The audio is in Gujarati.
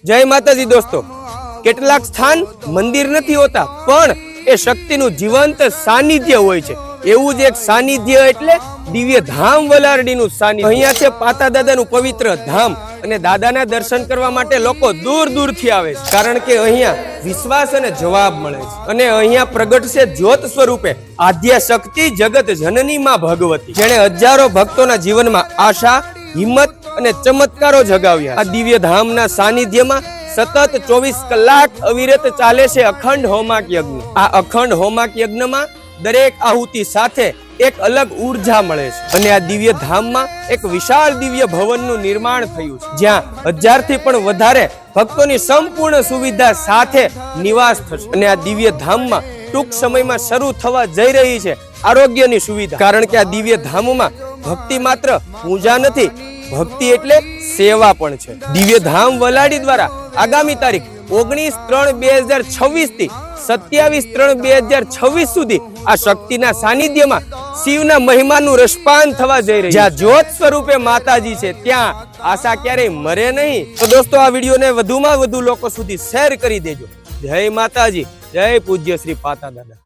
जय माताजी दोस्तों। કેટલાક સ્થાન મંદિર નથી હોતા પણ એ શક્તિનું જીવંત સાનિધ્ય હોય છે। એવું જ એક સાનિધ્ય એટલે દિવ્ય ધામ વલારડીનું સાનિધ્ય। અહીંયા છે પાતા દાદાનું પવિત્ર ધામ અને દાદાના દર્શન કરવા માટે લોકો દૂર દૂરથી આવે છે, કારણ કે અહીંયા વિશ્વાસ અને જવાબ મળે છે। અને અહીંયા પ્રગટ છે જ્યોત સ્વરૂપે આદ્ય શક્તિ જગત જનની માં ભગવતી, જેણે હજારો ભક્તોના જીવનમાં આશા, હિંમત અને ચમત્કારો જગાવ્યા। આ દિવ્ય ધામના સાનિધ્યમાં સતત 24 કલાક અવિરત ચાલે છે અખંડ હોમાક યજ્ઞ। આ અખંડ હોમાક યજ્ઞમાં દરેક આહુતિ સાથે એક અલગ ઉર્જા મળે છે અને આ દિવ્ય ધામમાં એક વિશાળ દિવ્ય ભવનનું નિર્માણ થયું છે, જ્યાં 1000 થી પણ વધારે ભક્તોની સંપૂર્ણ સુવિધા સાથે નિવાસ થશે। અને આ દિવ્ય ધામમાં ટૂંક સમયમાં શરૂ થવા જઈ રહી છે આરોગ્યની સુવિધા, કારણ કે આ દિવ્ય ધામમાં ભક્તિ માત્ર પૂજા નથી, ભક્તિ એટલે સેવા પણ છે। દિવ્ય ધામ વલાડી દ્વારા આગામી તારીખ 19/3/2026 થી 27/3/2026 સુધી આ શક્તિના સાનિધ્યમાં શિવના મહિમાનું રસપાન થવા જઈ રહ્યું છે। જ્યાં જ્યોત સ્વરૂપે માતાજી છે ત્યાં આશા ક્યારેય મરે નહીં। તો દોસ્તો, આ વિડીયોને વધુમાં વધુ લોકો સુધી શેર કરી દેજો। જય માતાજી, જય પૂજ્ય શ્રી પાતા દાદા।